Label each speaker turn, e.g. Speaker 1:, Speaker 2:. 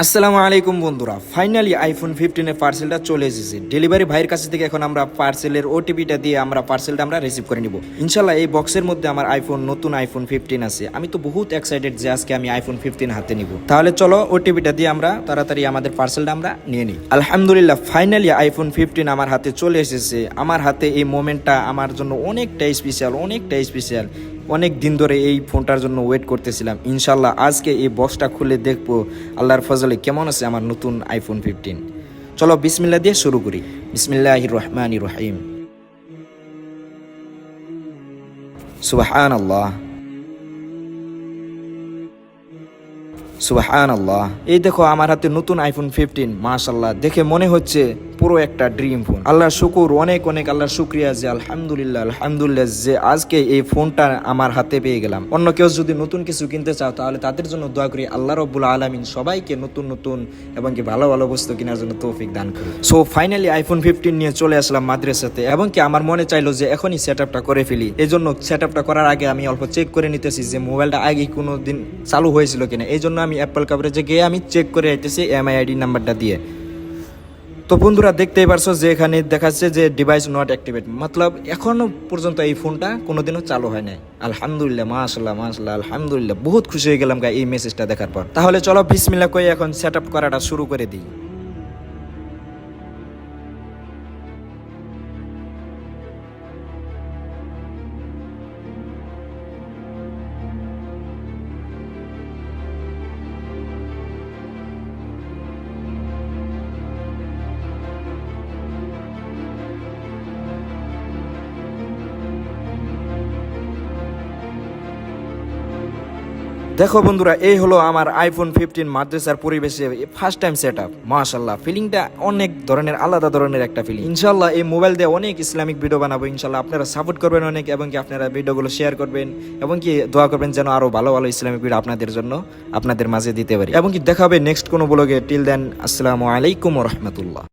Speaker 1: আসসালামু আলাইকুম বন্ধুরা, ফাইনালি আইফোন 15 এর পার্সেলটা চলে এসেছে। ডেলিভারি ভাইয়ের কাছ থেকে এখন আমরা পার্সেলের ওটিপিটা দিয়ে পার্সেলটা রিসিভ করে নিব। ইনশাল্লাহ এই বক্সের মধ্যে আমার নতুন আইফোন 15 আছে। আমি তো বহুত এক্সাইটেড যে আজকে আমি আইফোন 15 হাতে নিব। তাহলে চলো ওটিপিটা দিয়ে আমরা তাড়াতাড়ি আমাদের পার্সেলটা নিয়ে নিই। আলহামদুলিল্লাহ, ফাইনালি আইফোন 15 আমার হাতে চলে এসেছে। আমার হাতে এই মোমেন্টটা আমার জন্য অনেকটাই স্পেশাল। অনেক দিন ধরে এই ফোনটার জন্য ওয়েট করতেছিলাম। ইনশাল্লাহ আজকে এই বক্সটা খুলে দেখবো আল্লাহর ফজলে কেমন আছে আমার নতুন আইফোন 15। চলো বিসমিল্লাহ দিয়ে শুরু করি। বিসমিল্লাহির রহমানির রহিম। সুবহানাল্লাহ সুবহানাল্লাহ। এই দেখো আমার হাতে নতুন আইফোন 15। মাশাআল্লাহ, দেখে মনে হচ্ছে পুরো একটা ড্রিম ফোন। আল্লাহর শুকর, অনেক আল্লাহর শুকরিয়া যে আলহামদুলিল্লাহ যে আজকে এই ফোনটা আমার হাতে পেয়ে গেলাম। অন্য কেউ যদি নতুন কিছু কিনতে চাও তাহলে তাদের জন্য দোয়া করি আল্লাহ রাব্বুল আলামিন সবাইকে নতুন এবং কি ভালো বস্তু কেনার জন্য তৌফিক দান করুন। সো ফাইনালি আইফোন 15 নিয়ে চলে আসলাম মাদ্রাসাতে, এবং কি আমার মনে চাইলো যে এখনই সেটআপটা করে ফেলি। এই জন্য সেটআপটা করার আগে আমি অল্প চেক করে নিতেছি যে মোবাইলটা আগে কোনো দিন চালু হয়েছিল কিনা। এই জন্য আমি অ্যাপল কভারেজে গিয়ে আমি চেক করে আইতেছি এমআইআইডি নাম্বারটা দিয়ে। তো বন্ধুরা দেখতেই পারছো যে এখানে দেখাচ্ছে যে ডিভাইস নট অ্যাক্টিভেট, মতলব এখনো পর্যন্ত এই ফোনটা কোনোদিনও চালু হয় নাই। আলহামদুলিল্লাহ, মাশাআল্লাহ আলহামদুলিল্লাহ, বহুত খুশি হয়ে গেলাম এই মেসেজটা দেখার পর। তাহলে চলো বিসমিল্লাহ কই এখন সেটআপ করাটা শুরু করে দিই। দেখো বন্ধুরা, এই হলো আমার আইফোন 15 মাদ্রাসার পরিবেশে ফার্স্ট টাইম সেট আপ। মাশাআল্লাহ, ফিলিংটা অনেক ধরনের, আলাদা ধরনের একটা ফিলিং। ইনশাআল্লাহ এই মোবাইল দিয়ে অনেক ইসলামিক ভিডিও বানাবো। ইনশাআল্লাহ আপনারা সাপোর্ট করবেন অনেক, এবং কি আপনারা ভিডিওগুলো শেয়ার করবেন, এবং কি দোয়া করবেন যেন আরো ভালো ইসলামিক ভিডিও আপনাদের জন্য আপনাদের মাঝে দিতে পারি, এবং কি দেখা হবে নেক্সট কোনো ব্লগে। টিল দেন, আসসালামু আলাইকুম ওয়া রাহমাতুল্লাহ।